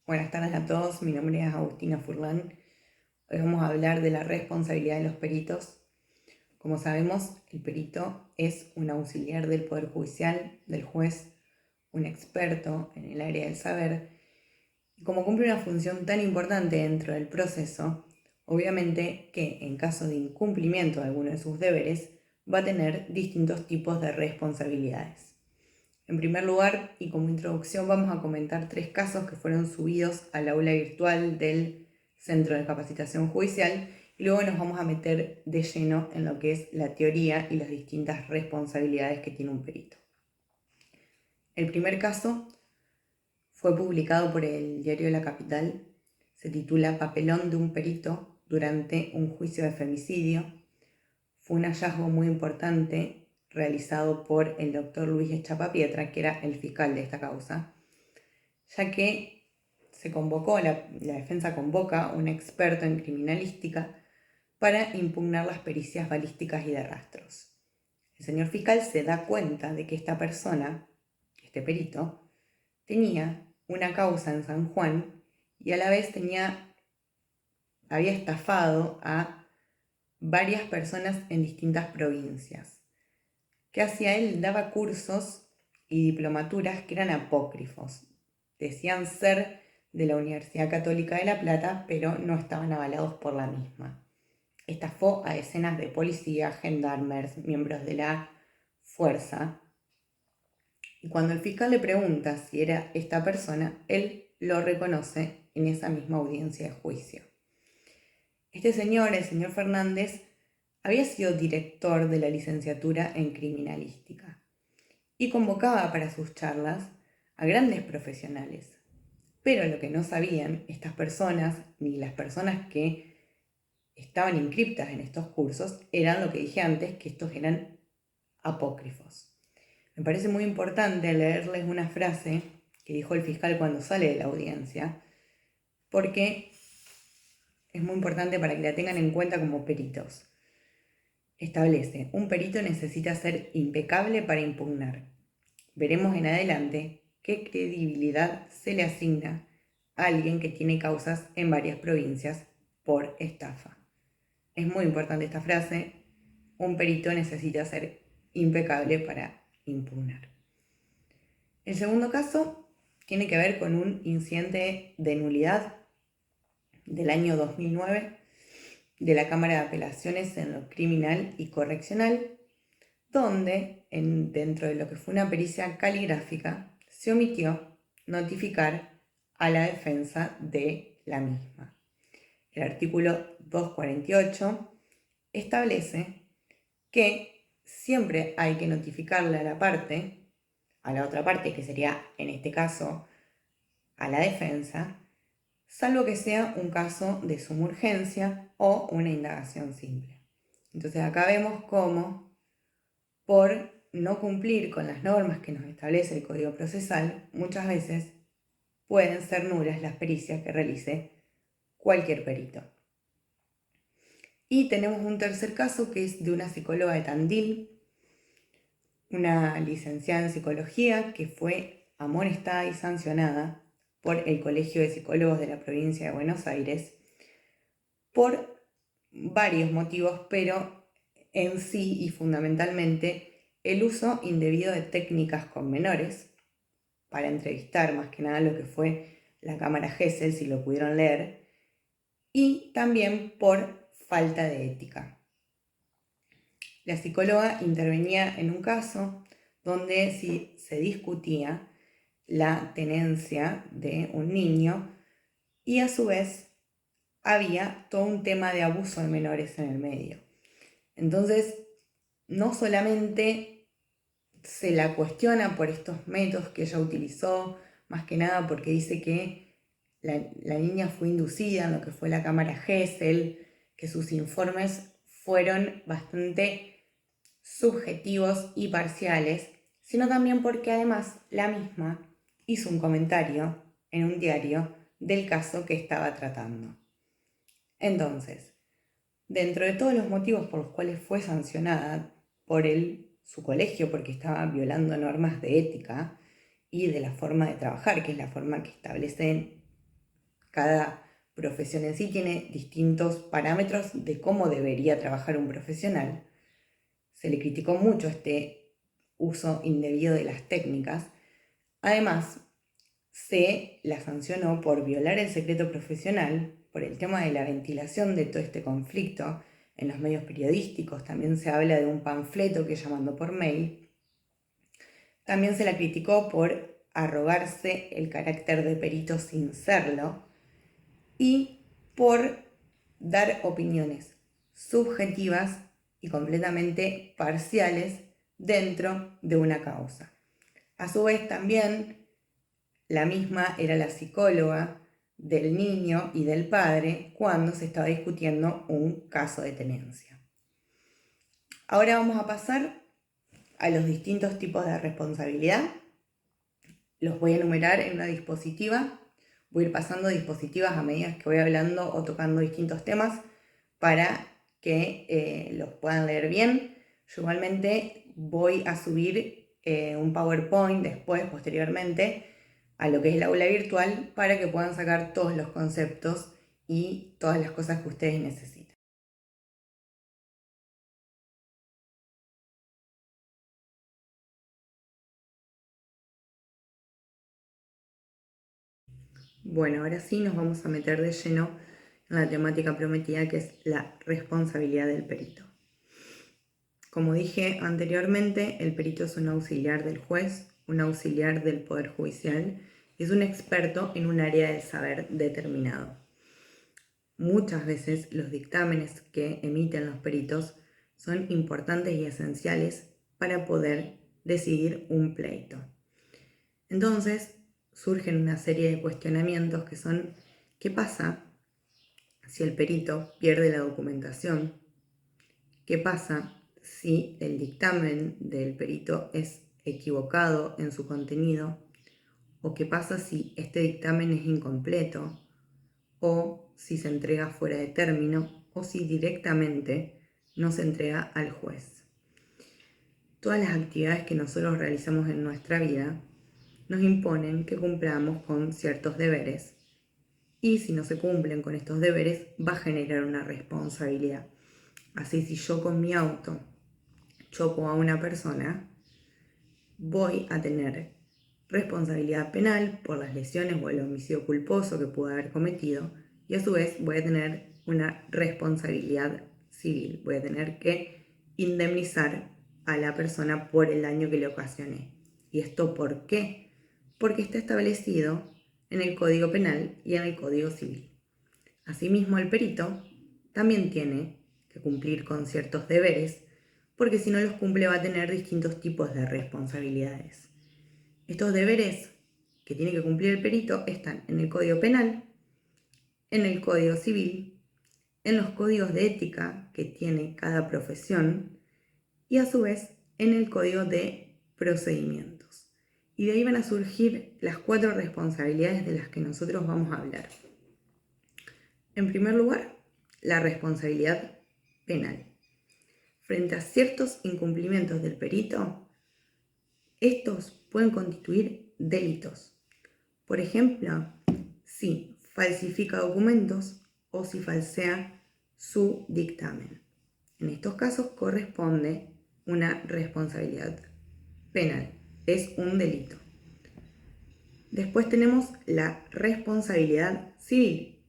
Buenas tardes a todos, mi nombre es Agustina Furlan. Hoy vamos a hablar de la responsabilidad de los peritos. Como sabemos, el perito es un auxiliar del Poder Judicial, del juez, un experto en el área del saber, y como cumple una función tan importante dentro del proceso, obviamente que en caso de incumplimiento de alguno de sus deberes, va a tener distintos tipos de responsabilidades. En primer lugar, y como introducción, vamos a comentar 3 casos que fueron subidos al aula virtual del Centro de Capacitación Judicial y luego nos vamos a meter de lleno en lo que es la teoría y las distintas responsabilidades que tiene un perito. El primer caso fue publicado por el diario La Capital, se titula Papelón de un perito durante un juicio de femicidio. Fue un hallazgo muy importante realizado por el doctor Luis Echapapietra, que era el fiscal de esta causa, ya que la defensa convoca a un experto en criminalística para impugnar las pericias balísticas y de rastros. El señor fiscal se da cuenta de que esta persona, este perito, tenía una causa en San Juan y a la vez había estafado a varias personas en distintas provincias. ¿Qué hacía él? Daba cursos y diplomaturas que eran apócrifos. Decían ser de la Universidad Católica de La Plata, pero no estaban avalados por la misma. Estafó a decenas de policías, gendarmes, miembros de la fuerza. Y cuando el fiscal le pregunta si era esta persona, él lo reconoce en esa misma audiencia de juicio. Este señor, el señor Fernández, había sido director de la licenciatura en criminalística y convocaba para sus charlas a grandes profesionales. Pero lo que no sabían estas personas, ni las personas que estaban inscriptas en estos cursos, eran lo que dije antes, que estos eran apócrifos. Me parece muy importante leerles una frase que dijo el fiscal cuando sale de la audiencia, porque es muy importante para que la tengan en cuenta como peritos. Establece, un perito necesita ser impecable para impugnar. Veremos en adelante qué credibilidad se le asigna a alguien que tiene causas en varias provincias por estafa. Es muy importante esta frase, un perito necesita ser impecable para impugnar. El segundo caso tiene que ver con un incidente de nulidad del año 2009 de la Cámara de Apelaciones en lo criminal y correccional, donde, dentro de lo que fue una pericia caligráfica, se omitió notificar a la defensa de la misma. El artículo 248 establece que siempre hay que notificarle a la otra parte, que sería en este caso a la defensa, salvo que sea un caso de suma urgencia o una indagación simple. Entonces acá vemos cómo, por no cumplir con las normas que nos establece el Código Procesal, muchas veces pueden ser nulas las pericias que realice cualquier perito. Y tenemos un tercer caso que es de una psicóloga de Tandil, una licenciada en psicología que fue amonestada y sancionada por el Colegio de Psicólogos de la provincia de Buenos Aires por varios motivos, pero en sí y fundamentalmente el uso indebido de técnicas con menores para entrevistar, más que nada lo que fue la cámara Gesell, si lo pudieron leer, y también por falta de ética. La psicóloga intervenía en un caso donde se discutía la tenencia de un niño y a su vez había todo un tema de abuso de menores en el medio. Entonces, no solamente se la cuestiona por estos métodos que ella utilizó, más que nada porque dice que la niña fue inducida en lo que fue la cámara Gesell, que sus informes fueron bastante subjetivos y parciales, sino también porque además la misma hizo un comentario en un diario del caso que estaba tratando. Entonces, dentro de todos los motivos por los cuales fue sancionada por su colegio, porque estaba violando normas de ética y de la forma de trabajar, que es la forma que establecen cada profesión en sí tiene distintos parámetros de cómo debería trabajar un profesional. Se le criticó mucho este uso indebido de las técnicas. Además, se la sancionó por violar el secreto profesional, por el tema de la ventilación de todo este conflicto. En los medios periodísticos también se habla de un panfleto que ella mandó por mail. También se la criticó por arrogarse el carácter de perito sin serlo y por dar opiniones subjetivas y completamente parciales dentro de una causa. A su vez también la misma era la psicóloga del niño y del padre cuando se estaba discutiendo un caso de tenencia. Ahora vamos a pasar a los distintos tipos de responsabilidad. Los voy a enumerar en una dispositiva. Voy a ir pasando dispositivas a medida que voy hablando o tocando distintos temas para que los puedan leer bien. Yo igualmente voy a subir un PowerPoint después, posteriormente, a lo que es el aula virtual para que puedan sacar todos los conceptos y todas las cosas que ustedes necesiten. Bueno, ahora sí nos vamos a meter de lleno en la temática prometida, que es la responsabilidad del perito. Como dije anteriormente, el perito es un auxiliar del juez, un auxiliar del Poder Judicial y es un experto en un área del saber determinado. Muchas veces los dictámenes que emiten los peritos son importantes y esenciales para poder decidir un pleito. Entonces surgen una serie de cuestionamientos que son: ¿qué pasa si el perito pierde la documentación? ¿Qué pasa si el dictamen del perito es equivocado en su contenido? ¿O qué pasa si este dictamen es incompleto? ¿O si se entrega fuera de término? ¿O si directamente no se entrega al juez? Todas las actividades que nosotros realizamos en nuestra vida nos imponen que cumplamos con ciertos deberes. Y si no se cumplen con estos deberes, va a generar una responsabilidad. Así, si yo con mi auto choco a una persona, voy a tener responsabilidad penal por las lesiones o el homicidio culposo que pude haber cometido, y a su vez voy a tener una responsabilidad civil. Voy a tener que indemnizar a la persona por el daño que le ocasioné. ¿Y esto por qué? Porque está establecido en el Código Penal y en el Código Civil. Asimismo, el perito también tiene que cumplir con ciertos deberes, porque si no los cumple va a tener distintos tipos de responsabilidades. Estos deberes que tiene que cumplir el perito están en el Código Penal, en el Código Civil, en los códigos de ética que tiene cada profesión y a su vez en el Código de Procedimientos. Y de ahí van a surgir las 4 responsabilidades de las que nosotros vamos a hablar. En primer lugar, la responsabilidad penal. Frente a ciertos incumplimientos del perito, estos pueden constituir delitos. Por ejemplo, si falsifica documentos o si falsea su dictamen. En estos casos corresponde una responsabilidad penal, es un delito. Después tenemos la responsabilidad civil.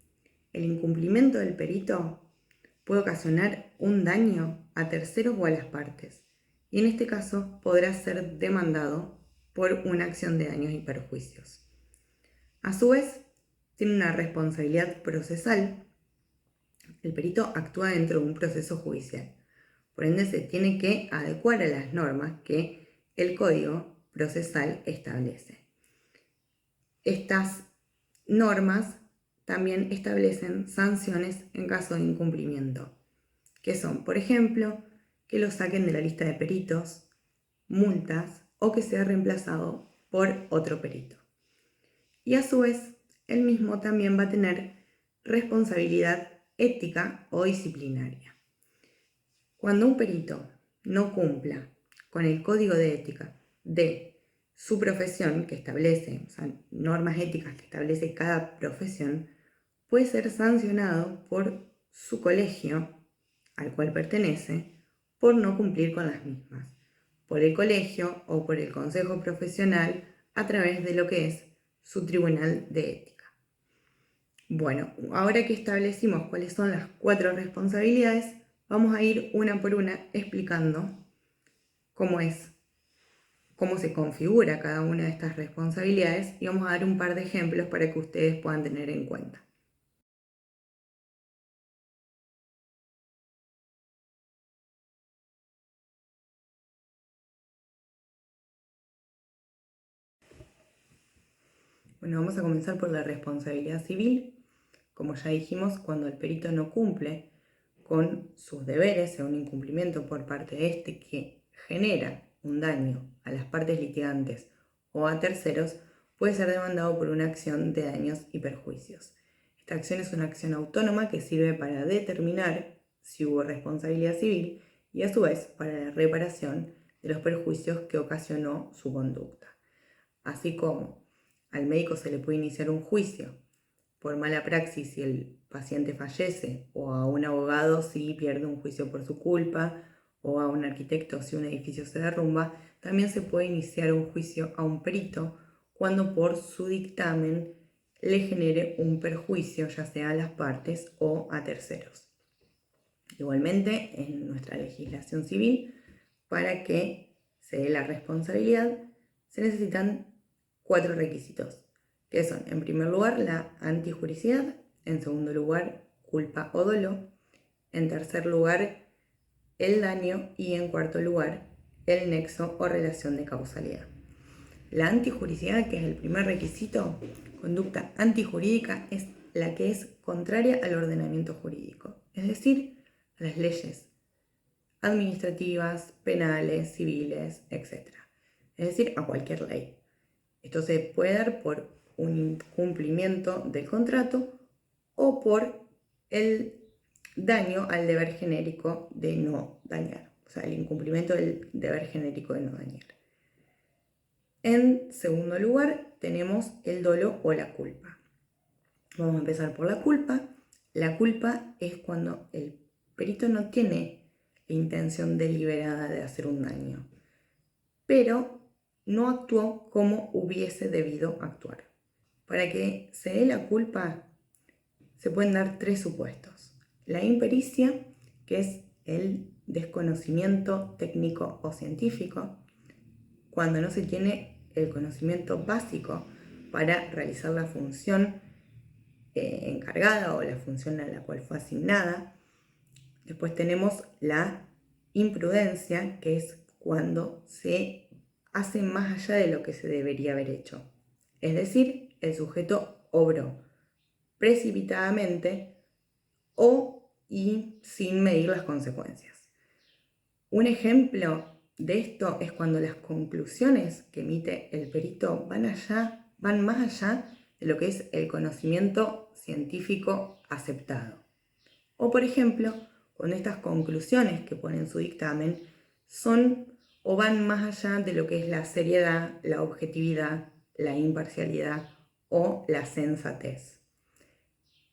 El incumplimiento del perito puede ocasionar un daño a terceros o a las partes, y en este caso podrá ser demandado por una acción de daños y perjuicios. A su vez, tiene una responsabilidad procesal. El perito actúa dentro de un proceso judicial, por ende se tiene que adecuar a las normas que el Código Procesal establece. Estas normas también establecen sanciones en caso de incumplimiento, que son, por ejemplo, que lo saquen de la lista de peritos, multas o que sea reemplazado por otro perito. Y a su vez, el mismo también va a tener responsabilidad ética o disciplinaria. Cuando un perito no cumpla con el código de ética de su profesión que establece, o sea, normas éticas que establece cada profesión, puede ser sancionado por su colegio al cual pertenece por no cumplir con las mismas, por el colegio o por el consejo profesional a través de lo que es su tribunal de ética. Bueno, ahora que establecimos cuáles son las 4 responsabilidades, vamos a ir una por una explicando cómo se configura cada una de estas responsabilidades y vamos a dar un par de ejemplos para que ustedes puedan tener en cuenta. Bueno, vamos a comenzar por la responsabilidad civil. Como ya dijimos, cuando el perito no cumple con sus deberes, sea un incumplimiento por parte de este que genera un daño a las partes litigantes o a terceros, puede ser demandado por una acción de daños y perjuicios. Esta acción es una acción autónoma que sirve para determinar si hubo responsabilidad civil y a su vez para la reparación de los perjuicios que ocasionó su conducta. Así como al médico se le puede iniciar un juicio por mala praxis si el paciente fallece, o a un abogado si pierde un juicio por su culpa, o a un arquitecto si un edificio se derrumba, también se puede iniciar un juicio a un perito cuando por su dictamen le genere un perjuicio, ya sea a las partes o a terceros. Igualmente, en nuestra legislación civil, para que se dé la responsabilidad, se necesitan 4 requisitos, que son, en primer lugar, la antijuricidad, en segundo lugar, culpa o dolo, en tercer lugar, el daño y en cuarto lugar, el nexo o relación de causalidad. La antijuricidad, que es el primer requisito, conducta antijurídica, es la que es contraria al ordenamiento jurídico, es decir, a las leyes administrativas, penales, civiles, etc. Es decir, a cualquier ley. Esto se puede dar por un incumplimiento del contrato o por el daño al deber genérico de no dañar, o sea, el incumplimiento del deber genérico de no dañar. En segundo lugar, tenemos el dolo o la culpa. Vamos a empezar por la culpa. La culpa es cuando el perito no tiene la intención deliberada de hacer un daño, pero no actuó como hubiese debido actuar. Para que se dé la culpa, se pueden dar 3 supuestos. La impericia, que es el desconocimiento técnico o científico, cuando no se tiene el conocimiento básico para realizar la función encargada o la función a la cual fue asignada. Después tenemos la imprudencia, que es cuando se hace más allá de lo que se debería haber hecho. Es decir, el sujeto obró precipitadamente y sin medir las consecuencias. Un ejemplo de esto es cuando las conclusiones que emite el perito van más allá de lo que es el conocimiento científico aceptado. O por ejemplo, cuando estas conclusiones que pone en su dictamen son o van más allá de lo que es la seriedad, la objetividad, la imparcialidad o la sensatez.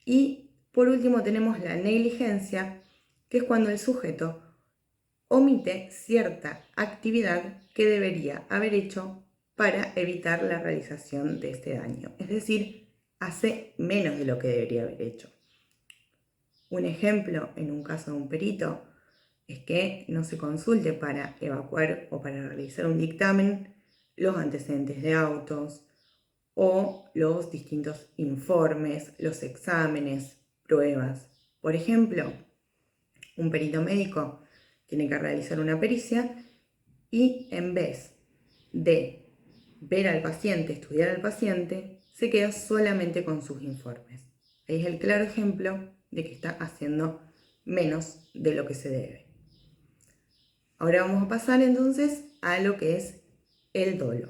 Y por último tenemos la negligencia, que es cuando el sujeto omite cierta actividad que debería haber hecho para evitar la realización de este daño. Es decir, hace menos de lo que debería haber hecho. Un ejemplo en un caso de un perito es que no se consulte para evacuar o para realizar un dictamen los antecedentes de autos o los distintos informes, los exámenes, pruebas. Por ejemplo, un perito médico tiene que realizar una pericia y en vez de ver al paciente, estudiar al paciente, se queda solamente con sus informes. Ahí es el claro ejemplo de que está haciendo menos de lo que se debe. Ahora vamos a pasar entonces a lo que es el dolo.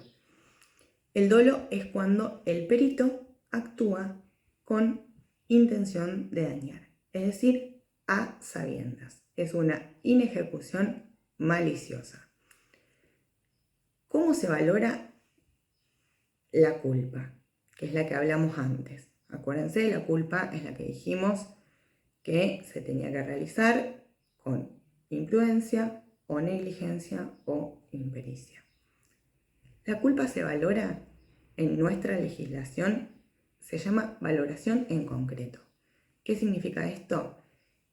El dolo es cuando el perito actúa con intención de dañar, es decir, a sabiendas. Es una inejecución maliciosa. ¿Cómo se valora la culpa? Que es la que hablamos antes. Acuérdense, la culpa es la que dijimos que se tenía que realizar con imprudencia o negligencia o impericia. La culpa se valora en nuestra legislación, se llama valoración en concreto. ¿Qué significa esto?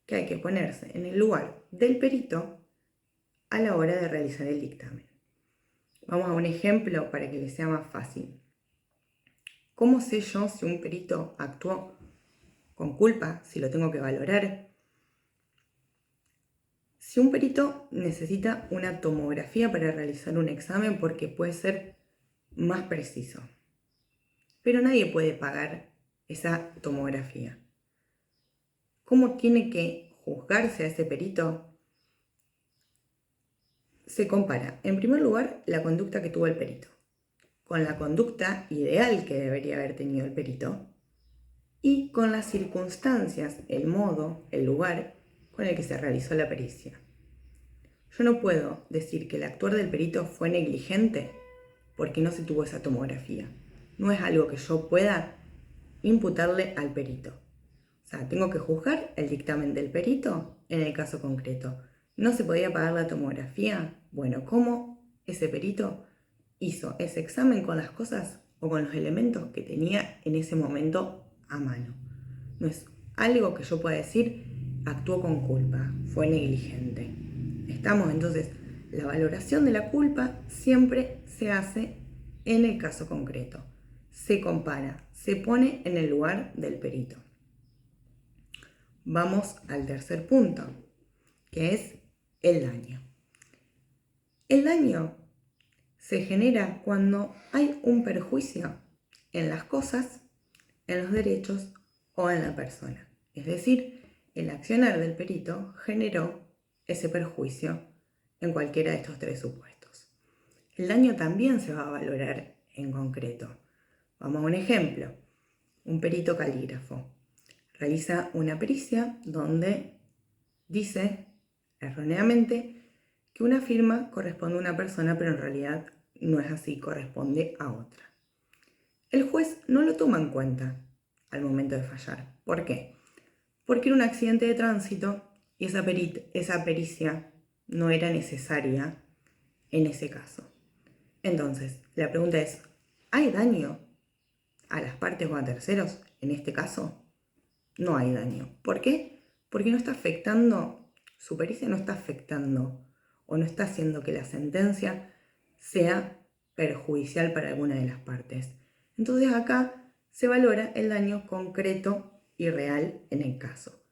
Que hay que ponerse en el lugar del perito a la hora de realizar el dictamen. Vamos a un ejemplo para que les sea más fácil. ¿Cómo sé yo si un perito actuó con culpa, si lo tengo que valorar? Si un perito necesita una tomografía para realizar un examen porque puede ser más preciso, pero nadie puede pagar esa tomografía, ¿cómo tiene que juzgarse a ese perito? Se compara, en primer lugar, la conducta que tuvo el perito con la conducta ideal que debería haber tenido el perito y con las circunstancias, el modo, el lugar con el que se realizó la pericia. Yo no puedo decir que el actuar del perito fue negligente porque no se tuvo esa tomografía. No es algo que yo pueda imputarle al perito. O sea, tengo que juzgar el dictamen del perito en el caso concreto. ¿No se podía pagar la tomografía? Bueno, ¿cómo ese perito hizo ese examen con las cosas o con los elementos que tenía en ese momento a mano? No es algo que yo pueda decir, actuó con culpa, fue negligente. ¿Estamos? Entonces, la valoración de la culpa siempre se hace en el caso concreto. Se compara, se pone en el lugar del perito. Vamos al tercer punto, que es el daño. El daño se genera cuando hay un perjuicio en las cosas, en los derechos o en la persona. Es decir, el accionar del perito generó ese perjuicio en cualquiera de estos tres supuestos. El daño también se va a valorar en concreto. Vamos a un ejemplo. Un perito calígrafo realiza una pericia donde dice erróneamente que una firma corresponde a una persona, pero en realidad no es así, corresponde a otra. El juez no lo toma en cuenta al momento de fallar. ¿Por qué? Porque era un accidente de tránsito y esa pericia no era necesaria en ese caso. Entonces, la pregunta es, ¿hay daño a las partes o a terceros en este caso? No hay daño. ¿Por qué? Porque no está afectando, su pericia no está afectando o no está haciendo que la sentencia sea perjudicial para alguna de las partes. Entonces acá se valora el daño concreto y real en el caso.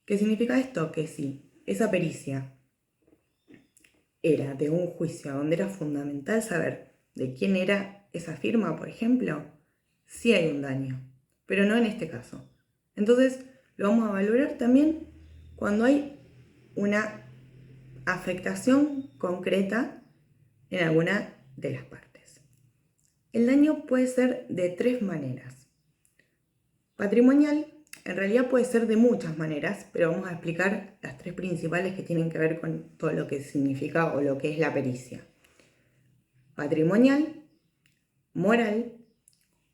¿Qué significa esto? Que si esa pericia era de un juicio donde era fundamental saber de quién era esa firma, por ejemplo, sí hay un daño, pero no en este caso. Entonces lo vamos a valorar también cuando hay una afectación concreta en alguna de las partes. El daño puede ser de tres maneras. Patrimonial, en realidad puede ser de muchas maneras, pero vamos a explicar las tres principales que tienen que ver con todo lo que significa o lo que es la pericia. Patrimonial, moral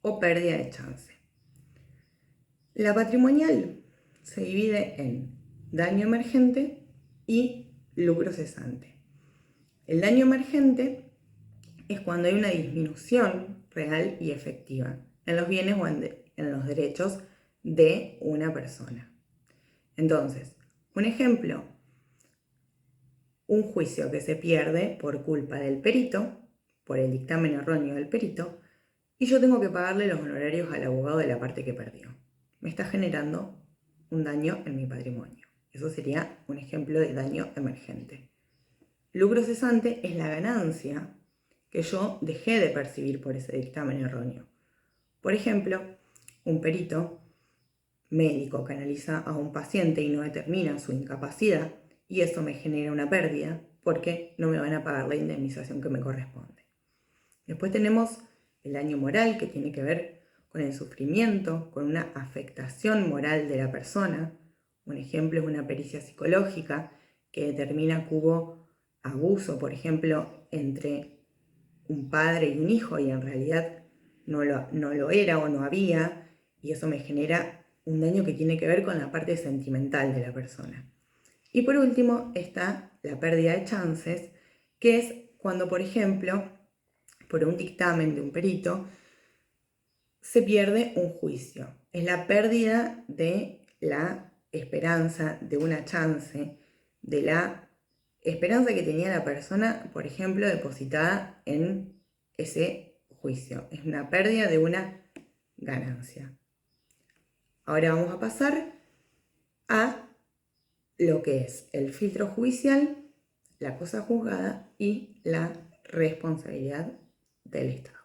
o pérdida de chance. La patrimonial se divide en daño emergente y lucro cesante. El daño emergente es cuando hay una disminución real y efectiva en los bienes o en los derechos de una persona. Entonces, un ejemplo, un juicio que se pierde por culpa del perito, por el dictamen erróneo del perito, y yo tengo que pagarle los honorarios al abogado de la parte que perdió. Me está generando un daño en mi patrimonio. Eso sería un ejemplo de daño emergente. Lucro cesante es la ganancia que yo dejé de percibir por ese dictamen erróneo. Por ejemplo, un perito médico que analiza a un paciente y no determina su incapacidad, y eso me genera una pérdida porque no me van a pagar la indemnización que me corresponde. Después tenemos el daño moral, que tiene que ver con el sufrimiento, con una afectación moral de la persona. Un ejemplo es una pericia psicológica que determina que hubo abuso, por ejemplo, entre un padre y un hijo y en realidad no lo era o no había, y eso me genera un daño que tiene que ver con la parte sentimental de la persona. Y por último está la pérdida de chances, que es cuando, por ejemplo, por un dictamen de un perito, se pierde un juicio. Es la pérdida de la esperanza, de una chance, de la esperanza que tenía la persona, por ejemplo, depositada en ese juicio. Es una pérdida de una ganancia. Ahora vamos a pasar a lo que es el filtro judicial, la cosa juzgada y la responsabilidad del Estado.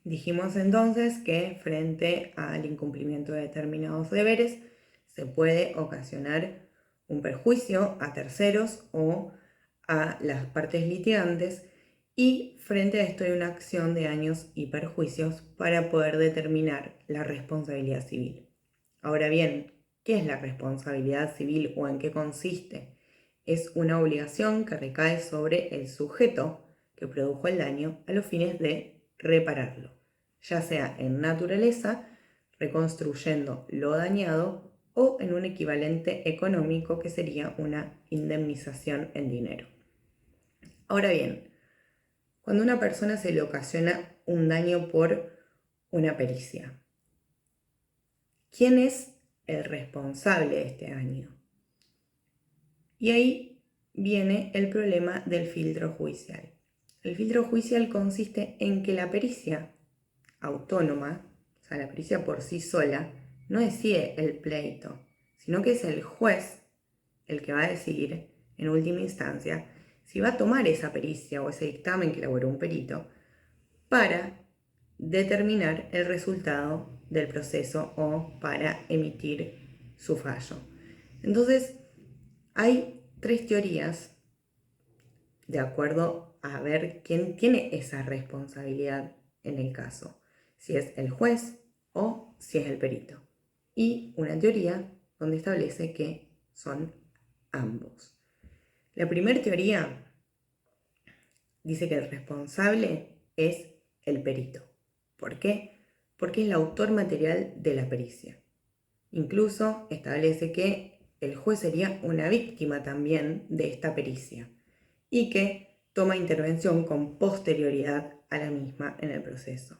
Dijimos entonces que frente al incumplimiento de determinados deberes se puede ocasionar un perjuicio a terceros o a las partes litigantes, y frente a esto hay una acción de daños y perjuicios para poder determinar la responsabilidad civil. Ahora bien, ¿qué es la responsabilidad civil o en qué consiste? Es una obligación que recae sobre el sujeto que produjo el daño a los fines de repararlo, ya sea en naturaleza, reconstruyendo lo dañado, o en un equivalente económico que sería una indemnización en dinero. Ahora bien, cuando a una persona se le ocasiona un daño por una pericia, ¿quién es el responsable de este daño? Y ahí viene el problema del filtro judicial. El filtro judicial consiste en que la pericia autónoma, o sea, la pericia por sí sola, no decide el pleito, sino que es el juez el que va a decidir, en última instancia, si va a tomar esa pericia o ese dictamen que elaboró un perito para determinar el resultado del proceso o para emitir su fallo. Entonces, hay tres teorías de acuerdo a ver quién tiene esa responsabilidad en el caso, si es el juez o si es el perito. Y una teoría donde establece que son ambos. La primera teoría dice que el responsable es el perito. ¿Por qué? Porque es el autor material de la pericia. Incluso establece que el juez sería una víctima también de esta pericia y que toma intervención con posterioridad a la misma en el proceso.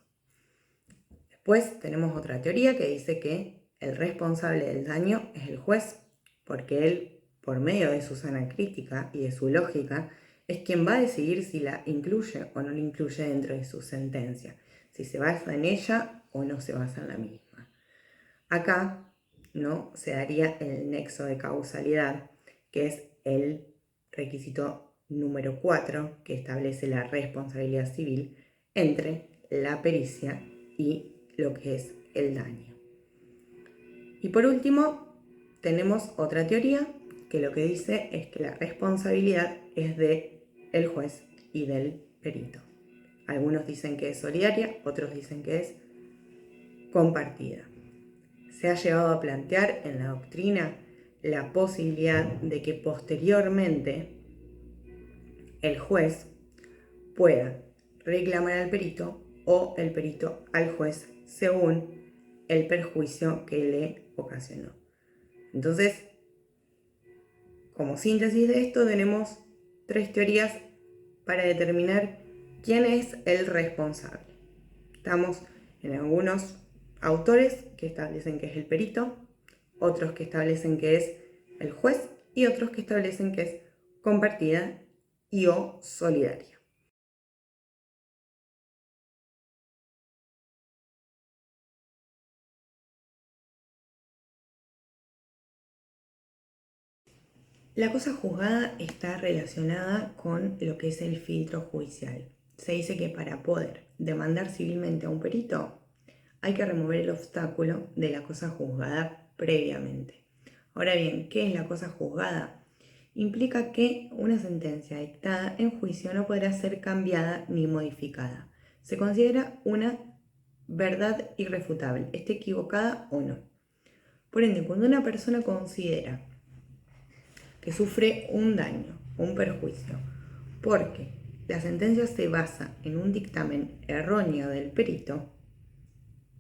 Después tenemos otra teoría que dice que el responsable del daño es el juez, porque él, por medio de su sana crítica y de su lógica, es quien va a decidir si la incluye o no la incluye dentro de su sentencia, si se basa en ella o no se basa en la misma. Acá no se daría el nexo de causalidad, que es el requisito número 4 que establece la responsabilidad civil entre la pericia y lo que es el daño. Y por último, tenemos otra teoría que lo que dice es que la responsabilidad es de el juez y del perito. Algunos dicen que es solidaria, otros dicen que es compartida. Se ha llegado a plantear en la doctrina la posibilidad de que posteriormente el juez pueda reclamar al perito o el perito al juez según el perjuicio que le ocasionó. Entonces, como síntesis de esto, tenemos tres teorías para determinar quién es el responsable. Estamos en algunos autores que establecen que es el perito, otros que establecen que es el juez y otros que establecen que es compartida y o solidaria. La cosa juzgada está relacionada con lo que es el filtro judicial. Se dice que para poder demandar civilmente a un perito hay que remover el obstáculo de la cosa juzgada previamente. Ahora bien, ¿qué es la cosa juzgada? Implica que una sentencia dictada en juicio no podrá ser cambiada ni modificada. Se considera una verdad irrefutable, esté equivocada o no. Por ende, cuando una persona considera que sufre un daño, un perjuicio, porque la sentencia se basa en un dictamen erróneo del perito,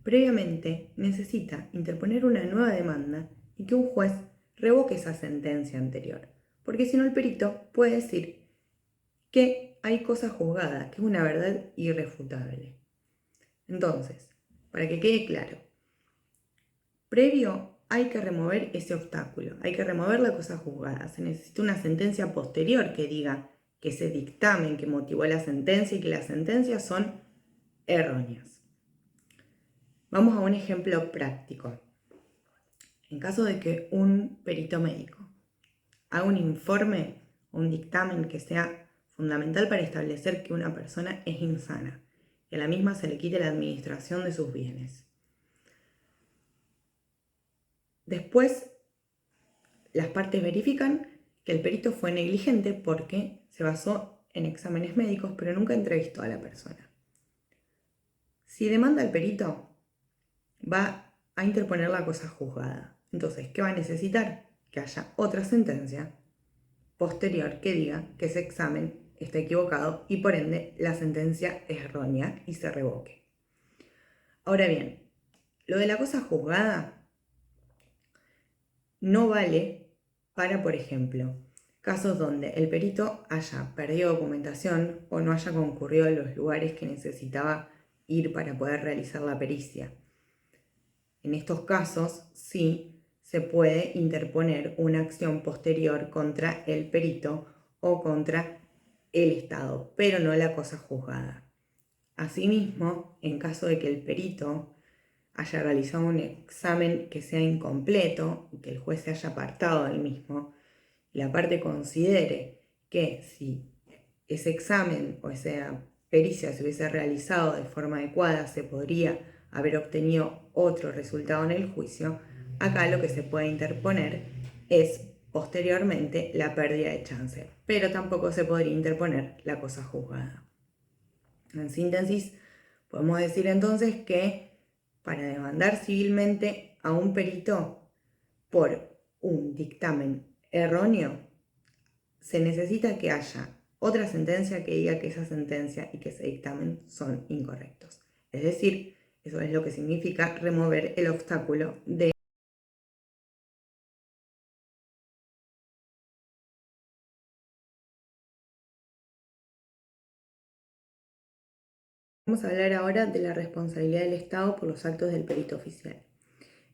previamente necesita interponer una nueva demanda y que un juez revoque esa sentencia anterior, porque si no el perito puede decir que hay cosa juzgada, que es una verdad irrefutable. Entonces, para que quede claro, previo hay que remover ese obstáculo, hay que remover la cosa juzgada. Se necesita una sentencia posterior que diga que ese dictamen que motivó la sentencia y que las sentencias son erróneas. Vamos a un ejemplo práctico. En caso de que un perito médico haga un informe o un dictamen que sea fundamental para establecer que una persona es insana y a la misma se le quite la administración de sus bienes. Después, las partes verifican que el perito fue negligente porque se basó en exámenes médicos, pero nunca entrevistó a la persona. Si demanda al perito, va a interponer la cosa juzgada. Entonces, ¿qué va a necesitar? Que haya otra sentencia posterior que diga que ese examen está equivocado y por ende la sentencia es errónea y se revoque. Ahora bien, lo de la cosa juzgada no vale para, por ejemplo, casos donde el perito haya perdido documentación o no haya concurrido a los lugares que necesitaba ir para poder realizar la pericia. En estos casos sí se puede interponer una acción posterior contra el perito o contra el Estado, pero no la cosa juzgada. Asimismo, en caso de que el perito haya realizado un examen que sea incompleto y que el juez se haya apartado del mismo, y la parte considere que si ese examen o esa pericia se hubiese realizado de forma adecuada, se podría haber obtenido otro resultado en el juicio, acá lo que se puede interponer es posteriormente la pérdida de chance, pero tampoco se podría interponer la cosa juzgada. En síntesis, podemos decir entonces que para demandar civilmente a un perito por un dictamen erróneo, se necesita que haya otra sentencia que diga que esa sentencia y que ese dictamen son incorrectos. Es decir, eso es lo que significa remover el obstáculo de... Vamos a hablar ahora de la responsabilidad del Estado por los actos del perito oficial.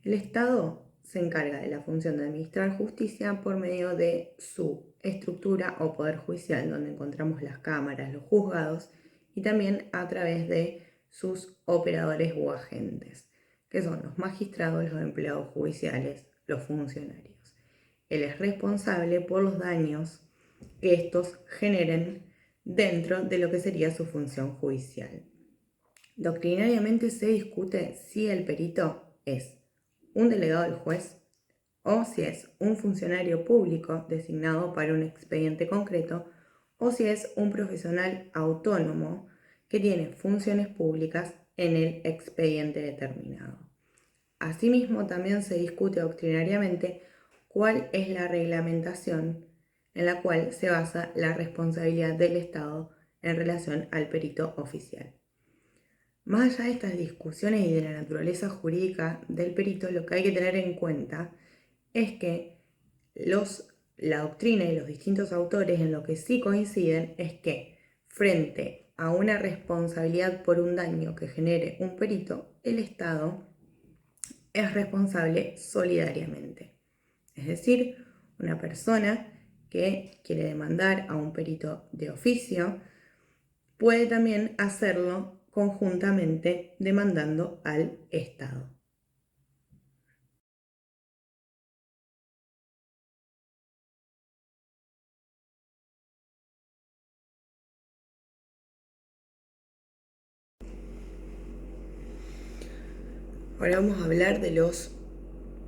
El Estado se encarga de la función de administrar justicia por medio de su estructura o poder judicial, donde encontramos las cámaras, los juzgados, y también a través de sus operadores o agentes, que son los magistrados, los empleados judiciales, los funcionarios. Él es responsable por los daños que estos generen dentro de lo que sería su función judicial. Doctrinariamente se discute si el perito es un delegado del juez o si es un funcionario público designado para un expediente concreto o si es un profesional autónomo que tiene funciones públicas en el expediente determinado. Asimismo, también se discute doctrinariamente cuál es la reglamentación en la cual se basa la responsabilidad del Estado en relación al perito oficial. Más allá de estas discusiones y de la naturaleza jurídica del perito, lo que hay que tener en cuenta es que la doctrina y los distintos autores en lo que sí coinciden es que frente a una responsabilidad por un daño que genere un perito, el Estado es responsable solidariamente. Es decir, una persona que quiere demandar a un perito de oficio puede también hacerlo conjuntamente demandando al Estado. Ahora vamos a hablar de los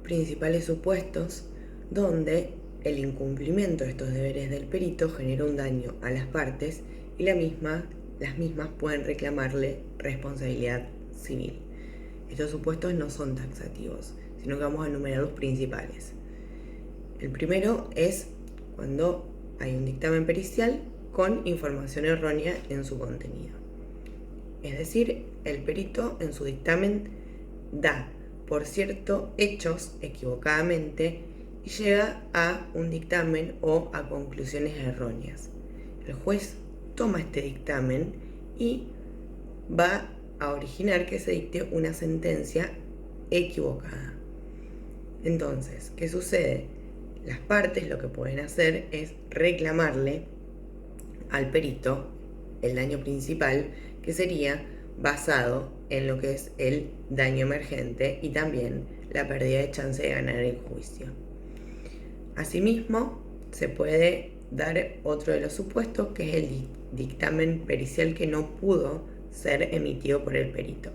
principales supuestos donde el incumplimiento de estos deberes del perito genera un daño a las partes y las mismas pueden reclamarle responsabilidad civil. Estos supuestos no son taxativos, sino que vamos a enumerar los principales. El primero es cuando hay un dictamen pericial con información errónea en su contenido. Es decir, el perito en su dictamen da por cierto hechos equivocadamente y llega a un dictamen o a conclusiones erróneas. El juez toma este dictamen y va a originar que se dicte una sentencia equivocada. Entonces, ¿qué sucede? Las partes lo que pueden hacer es reclamarle al perito el daño principal, que sería basado en lo que es el daño emergente y también la pérdida de chance de ganar el juicio. Asimismo, se puede dar otro de los supuestos, que es el dictamen pericial que no pudo ser emitido por el perito.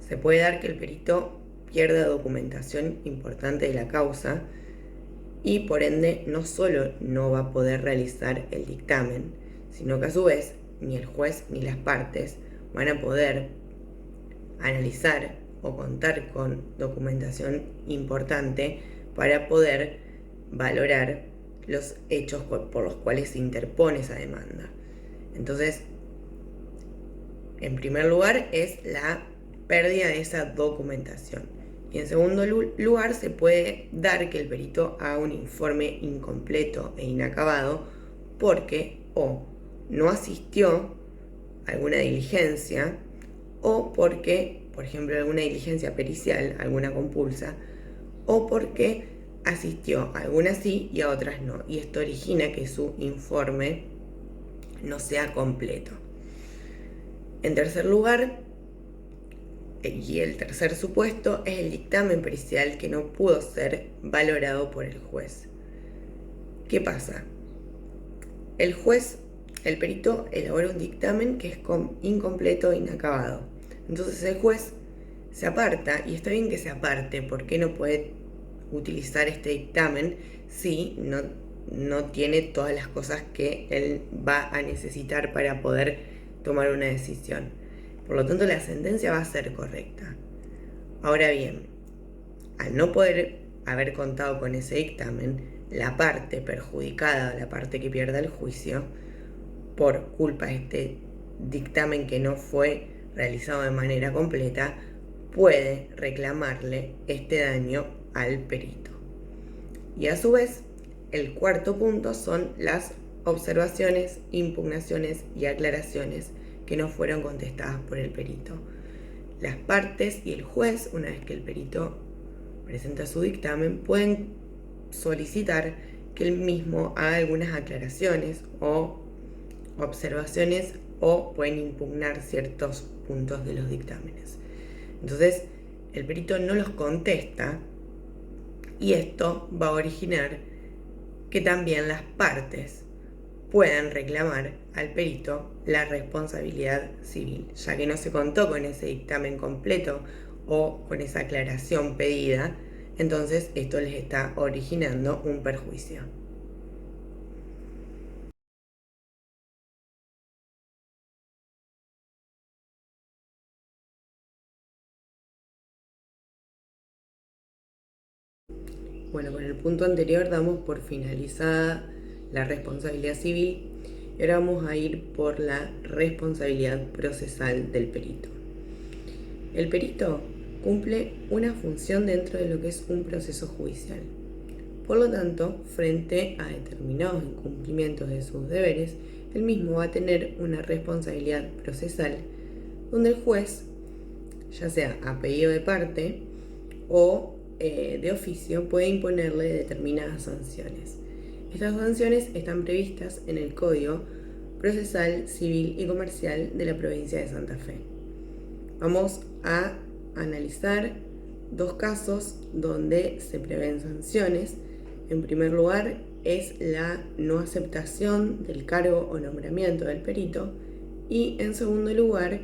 Se puede dar que el perito pierda documentación importante de la causa y por ende no solo no va a poder realizar el dictamen, sino que a su vez ni el juez ni las partes van a poder analizar o contar con documentación importante para poder valorar los hechos por los cuales se interpone esa demanda. Entonces, en primer lugar es la pérdida de esa documentación. Y en segundo lugar, se puede dar que el perito haga un informe incompleto e inacabado porque o no asistió a alguna diligencia o porque, por ejemplo, alguna diligencia pericial, alguna compulsa, o porque asistió a algunas sí y a otras no. Y esto origina que su informe no sea completo. En tercer lugar, y el tercer supuesto, es el dictamen pericial que no pudo ser valorado por el juez. ¿Qué pasa? El juez, el perito, elabora un dictamen que es incompleto e inacabado. Entonces el juez se aparta, y está bien que se aparte, porque no puede utilizar este dictamen si no tiene todas las cosas que él va a necesitar para poder tomar una decisión. Por lo tanto, la sentencia va a ser correcta. Ahora bien, al no poder haber contado con ese dictamen, la parte perjudicada, la parte que pierda el juicio, por culpa de este dictamen que no fue realizado de manera completa, puede reclamarle este daño al perito. Y a su vez, el cuarto punto son las observaciones, impugnaciones y aclaraciones que no fueron contestadas por el perito. Las partes y el juez, una vez que el perito presenta su dictamen, pueden solicitar que el mismo haga algunas aclaraciones o observaciones, o pueden impugnar ciertos puntos de los dictámenes. Entonces, el perito no los contesta y esto va a originar que también las partes puedan reclamar al perito la responsabilidad civil, ya que no se contó con ese dictamen completo o con esa aclaración pedida. Entonces esto les está originando un perjuicio. Bueno, con el punto anterior damos por finalizada la responsabilidad civil y ahora vamos a ir por la responsabilidad procesal del perito. El perito cumple una función dentro de lo que es un proceso judicial. Por lo tanto, frente a determinados incumplimientos de sus deberes, el mismo va a tener una responsabilidad procesal donde el juez, ya sea a pedido de parte o de oficio, puede imponerle determinadas sanciones. Estas sanciones están previstas en el Código Procesal Civil y Comercial de la provincia de Santa Fe. Vamos a analizar dos casos donde se prevén sanciones. En primer lugar, es la no aceptación del cargo o nombramiento del perito, y en segundo lugar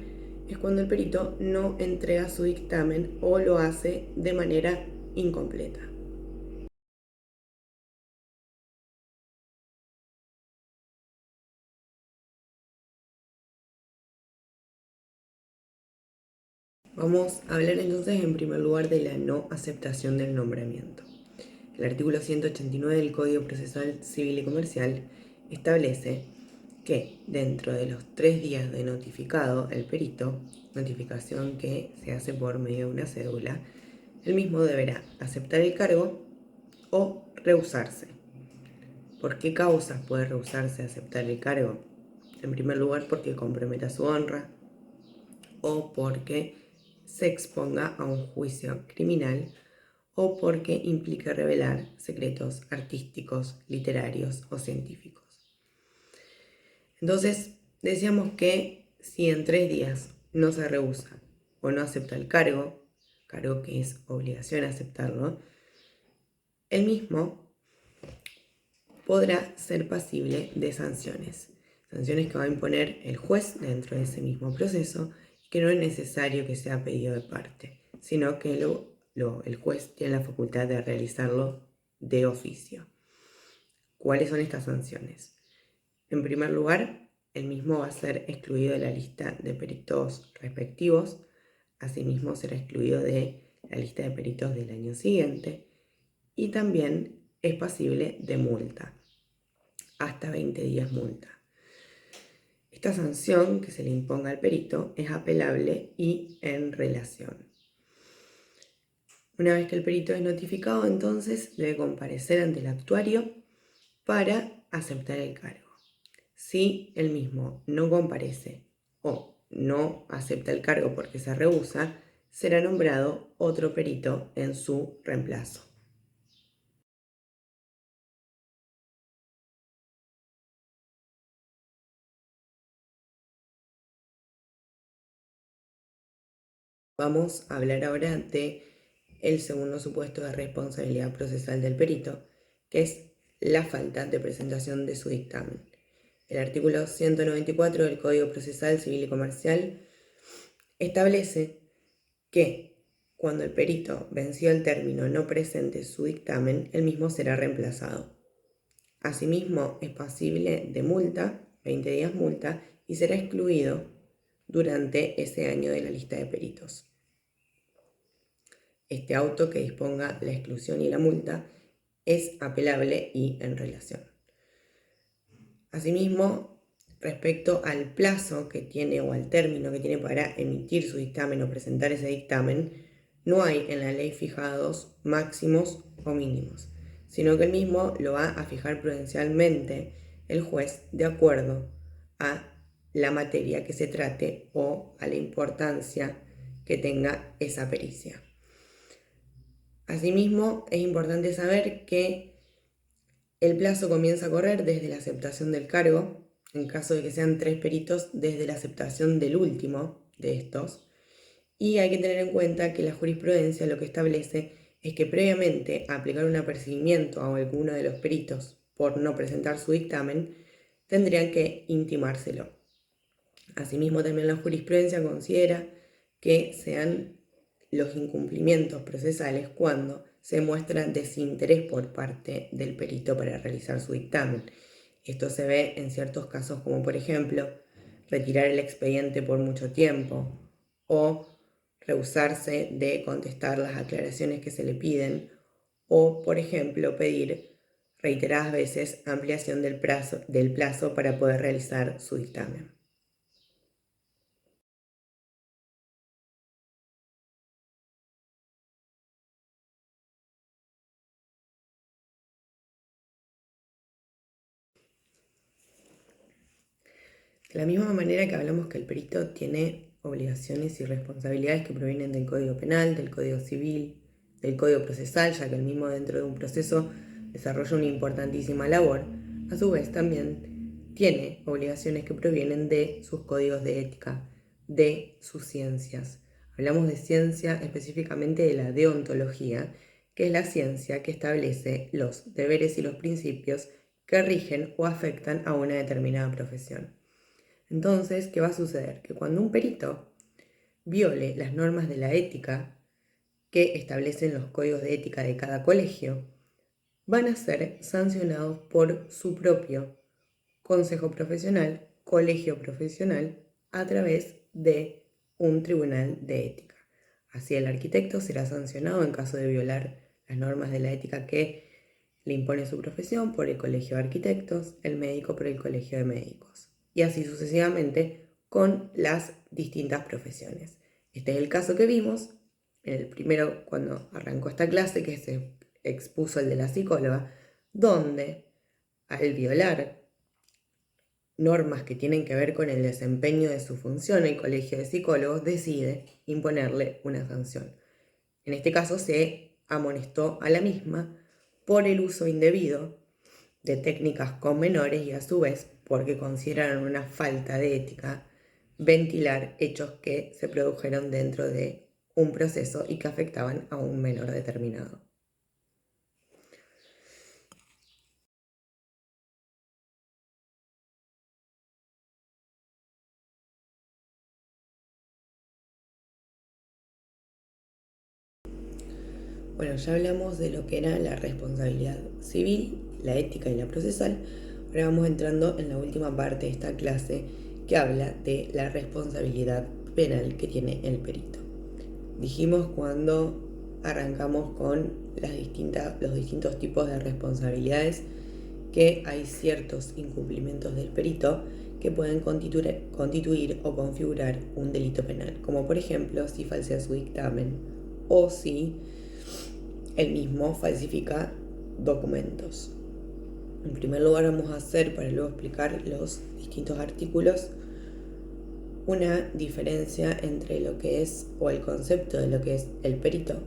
es cuando el perito no entrega su dictamen o lo hace de manera incompleta. Vamos a hablar entonces en primer lugar de la no aceptación del nombramiento. El artículo 189 del Código Procesal Civil y Comercial establece que dentro de los 3 días de notificado el perito, notificación que se hace por medio de una cédula, el mismo deberá aceptar el cargo o rehusarse. ¿Por qué causas puede rehusarse a aceptar el cargo? En primer lugar, porque comprometa su honra o porque se exponga a un juicio criminal o porque implique revelar secretos artísticos, literarios o científicos. Entonces, decíamos que si en 3 días no se rehúsa o no acepta el cargo que es obligación aceptarlo, el mismo podrá ser pasible de sanciones que va a imponer el juez dentro de ese mismo proceso y que no es necesario que sea pedido de parte, sino que el juez tiene la facultad de realizarlo de oficio. ¿Cuáles son estas sanciones? En primer lugar, el mismo va a ser excluido de la lista de peritos respectivos, asimismo será excluido de la lista de peritos del año siguiente y también es pasible de multa, hasta 20 días multa. Esta sanción que se le imponga al perito es apelable y en relación. Una vez que el perito es notificado, entonces debe comparecer ante el actuario para aceptar el cargo. Si el mismo no comparece o no acepta el cargo porque se rehúsa, será nombrado otro perito en su reemplazo. Vamos a hablar ahora de el segundo supuesto de responsabilidad procesal del perito, que es la falta de presentación de su dictamen. El artículo 194 del Código Procesal Civil y Comercial establece que cuando el perito vencido el término no presente su dictamen, el mismo será reemplazado. Asimismo, es pasible de multa, 20 días multa, y será excluido durante ese año de la lista de peritos. Este auto que disponga la exclusión y la multa es apelable y en relación. Asimismo, respecto al plazo que tiene o al término que tiene para emitir su dictamen o presentar ese dictamen, no hay en la ley fijados máximos o mínimos, sino que el mismo lo va a fijar prudencialmente el juez de acuerdo a la materia que se trate o a la importancia que tenga esa pericia. Asimismo, es importante saber que el plazo comienza a correr desde la aceptación del cargo, en caso de que sean 3 peritos, desde la aceptación del último de estos. Y hay que tener en cuenta que la jurisprudencia lo que establece es que previamente a aplicar un apercibimiento a alguno de los peritos por no presentar su dictamen, tendrían que intimárselo. Asimismo, también la jurisprudencia considera que sean los incumplimientos procesales cuando se muestra desinterés por parte del perito para realizar su dictamen. Esto se ve en ciertos casos como, por ejemplo, retirar el expediente por mucho tiempo o rehusarse de contestar las aclaraciones que se le piden o, por ejemplo, pedir reiteradas veces ampliación del plazo para poder realizar su dictamen. De la misma manera que hablamos que el perito tiene obligaciones y responsabilidades que provienen del Código Penal, del Código Civil, del Código Procesal, ya que el mismo dentro de un proceso desarrolla una importantísima labor, a su vez también tiene obligaciones que provienen de sus códigos de ética, de sus ciencias. Hablamos de ciencia específicamente de la deontología, que es la ciencia que establece los deberes y los principios que rigen o afectan a una determinada profesión. Entonces, ¿qué va a suceder? Que cuando un perito viole las normas de la ética que establecen los códigos de ética de cada colegio, van a ser sancionados por su propio consejo profesional, colegio profesional, a través de un tribunal de ética. Así el arquitecto será sancionado en caso de violar las normas de la ética que le impone su profesión por el Colegio de Arquitectos, el médico por el Colegio de Médicos, y así sucesivamente con las distintas profesiones. Este es el caso que vimos en el primero cuando arrancó esta clase, que se expuso el de la psicóloga, donde al violar normas que tienen que ver con el desempeño de su función, el Colegio de Psicólogos decide imponerle una sanción. En este caso se amonestó a la misma por el uso indebido de técnicas con menores y a su vez porque consideraron una falta de ética ventilar hechos que se produjeron dentro de un proceso y que afectaban a un menor determinado. Bueno, ya hablamos de lo que era la responsabilidad civil, la ética y la procesal. Ahora vamos entrando en la última parte de esta clase que habla de la responsabilidad penal que tiene el perito. Dijimos cuando arrancamos con los distintos tipos de responsabilidades que hay ciertos incumplimientos del perito que pueden constituir o configurar un delito penal, como por ejemplo si falsea su dictamen o si él mismo falsifica documentos. En primer lugar vamos a hacer, para luego explicar los distintos artículos, una diferencia entre lo que es, o el concepto de lo que es el perito,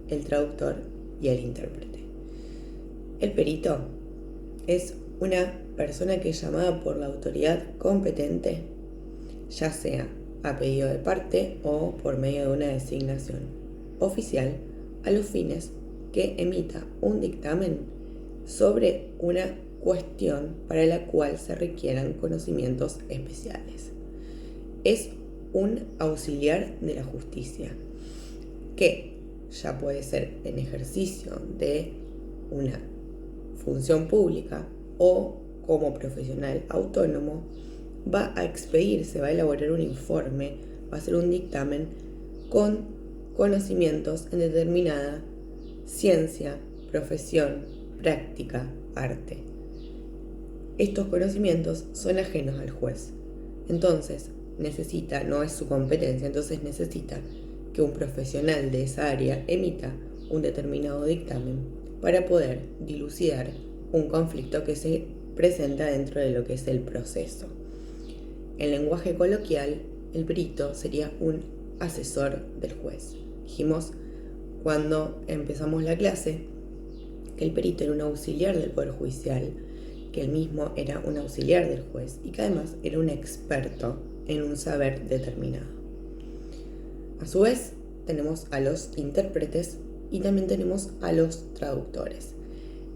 el traductor y el intérprete. El perito es una persona que es llamada por la autoridad competente, ya sea a pedido de parte o por medio de una designación oficial, a los fines que emita un dictamen sobre una cuestión para la cual se requieran conocimientos especiales. Es un auxiliar de la justicia que ya puede ser en ejercicio de una función pública o como profesional autónomo, va a expedirse, va a elaborar un informe, va a hacer un dictamen con conocimientos en determinada ciencia, profesión, práctica, arte. Estos conocimientos son ajenos al juez. Entonces, no es su competencia, entonces necesita que un profesional de esa área emita un determinado dictamen para poder dilucidar un conflicto que se presenta dentro de lo que es el proceso. En lenguaje coloquial, el perito sería un asesor del juez. Dijimos cuando empezamos la clase que el perito era un auxiliar del Poder Judicial, que él mismo era un auxiliar del juez y que además era un experto en un saber determinado. A su vez, tenemos a los intérpretes y también tenemos a los traductores.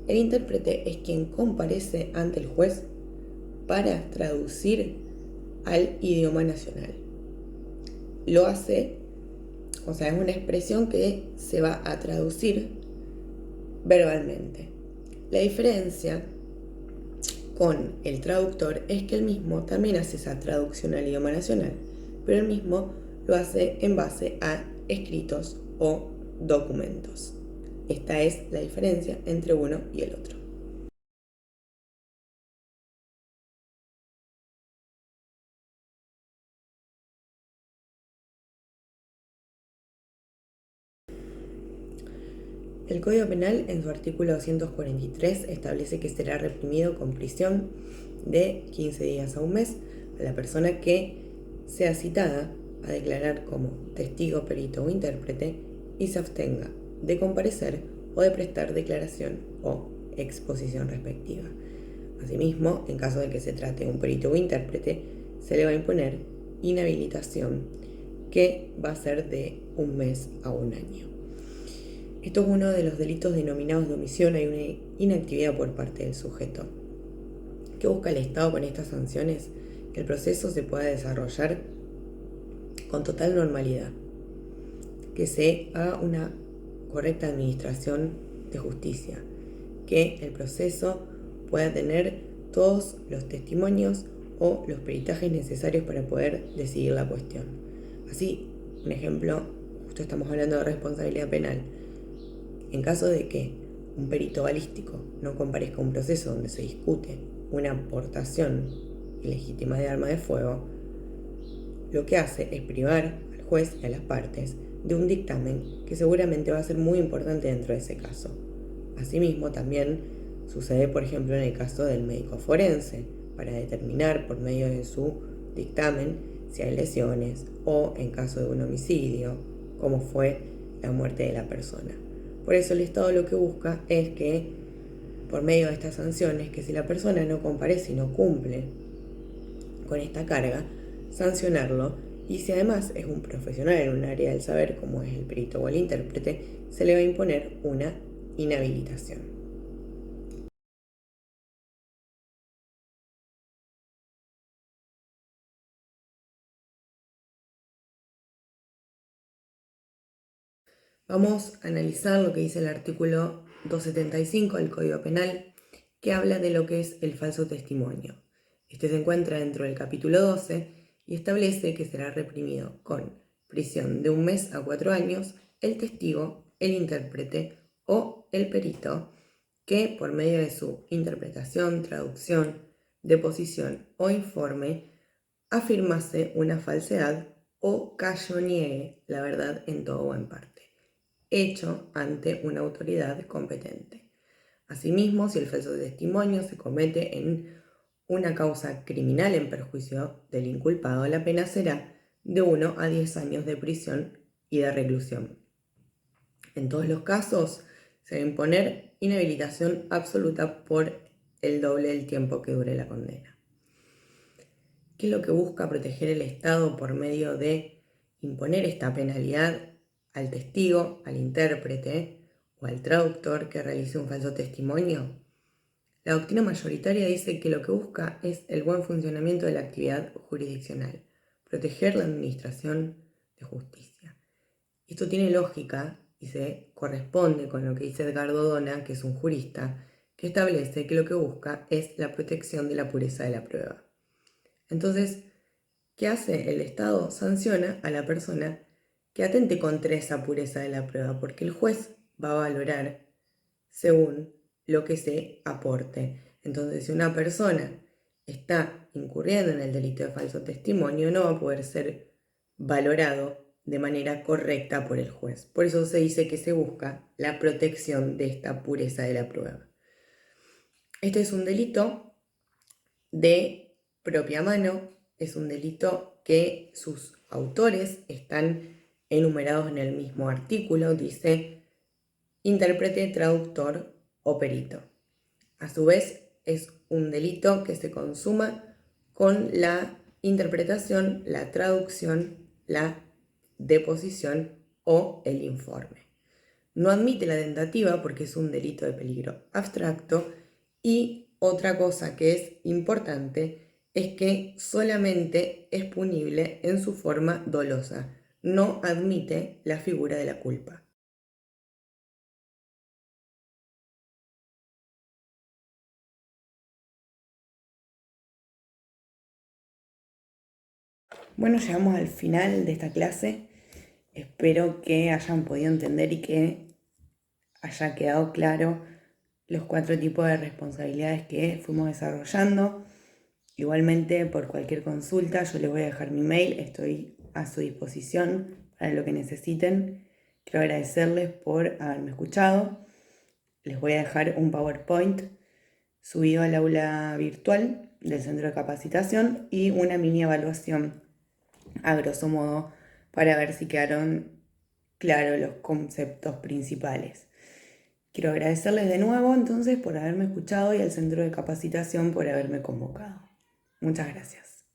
El intérprete es quien comparece ante el juez para traducir al idioma nacional. Lo hace, es una expresión que se va a traducir verbalmente. La diferencia con el traductor es que él mismo también hace esa traducción al idioma nacional, pero él mismo lo hace en base a escritos o documentos. Esta es la diferencia entre uno y el otro. El Código Penal, en su artículo 243, establece que será reprimido con prisión de 15 días a un mes a la persona que sea citada a declarar como testigo, perito o intérprete y se abstenga de comparecer o de prestar declaración o exposición respectiva. Asimismo, en caso de que se trate de un perito o intérprete, se le va a imponer inhabilitación que va a ser de un mes a un año. Esto es uno de los delitos denominados de omisión. Hay una inactividad por parte del sujeto. ¿Qué busca el Estado con estas sanciones? Que el proceso se pueda desarrollar con total normalidad, que se haga una correcta administración de justicia, que el proceso pueda tener todos los testimonios o los peritajes necesarios para poder decidir la cuestión. Así, un ejemplo, justo estamos hablando de responsabilidad penal. En caso de que un perito balístico no comparezca a un proceso donde se discute una aportación ilegítima de arma de fuego, lo que hace es privar al juez y a las partes de un dictamen que seguramente va a ser muy importante dentro de ese caso. Asimismo, también sucede, por ejemplo, en el caso del médico forense, para determinar por medio de su dictamen si hay lesiones o, en caso de un homicidio, cómo fue la muerte de la persona. Por eso el Estado lo que busca es que, por medio de estas sanciones, que si la persona no comparece y no cumple con esta carga, sancionarlo, y si además es un profesional en un área del saber como es el perito o el intérprete, se le va a imponer una inhabilitación. Vamos a analizar lo que dice el artículo 275 del Código Penal, que habla de lo que es el falso testimonio. Este se encuentra dentro del capítulo 12 y establece que será reprimido con prisión de 1 mes a 4 años el testigo, el intérprete o el perito que, por medio de su interpretación, traducción, deposición o informe, afirmase una falsedad o calloniegue la verdad en todo o en parte, hecho ante una autoridad competente. Asimismo, si el falso testimonio se comete en una causa criminal en perjuicio del inculpado, la pena será de 1 a 10 años de prisión y de reclusión. En todos los casos, se va a imponer inhabilitación absoluta por el doble del tiempo que dure la condena. ¿Qué es lo que busca proteger el Estado por medio de imponer esta penalidad al testigo, al intérprete o al traductor que realice un falso testimonio? La doctrina mayoritaria dice que lo que busca es el buen funcionamiento de la actividad jurisdiccional, proteger la administración de justicia. Esto tiene lógica y se corresponde con lo que dice Edgardo Dona, que es un jurista, que establece que lo que busca es la protección de la pureza de la prueba. Entonces, ¿qué hace el Estado? Sanciona a la persona que atente contra esa pureza de la prueba, porque el juez va a valorar según lo que se aporte. Entonces, si una persona está incurriendo en el delito de falso testimonio, no va a poder ser valorado de manera correcta por el juez. Por eso se dice que se busca la protección de esta pureza de la prueba. Este es un delito de propia mano, es un delito que sus autores están enumerados en el mismo artículo, dice intérprete, traductor o perito. A su vez, es un delito que se consuma con la interpretación, la traducción, la deposición o el informe. No admite la tentativa porque es un delito de peligro abstracto, y otra cosa que es importante es que solamente es punible en su forma dolosa, no admite la figura de la culpa. Bueno, llegamos al final de esta clase. Espero que hayan podido entender y que haya quedado claro los 4 tipos de responsabilidades que fuimos desarrollando. Igualmente, por cualquier consulta, yo les voy a dejar mi mail, estoy a su disposición para lo que necesiten. Quiero agradecerles por haberme escuchado. Les voy a dejar un PowerPoint subido al aula virtual del centro de capacitación y una mini evaluación a grosso modo para ver si quedaron claros los conceptos principales. Quiero agradecerles de nuevo entonces por haberme escuchado y al centro de capacitación por haberme convocado. Muchas gracias.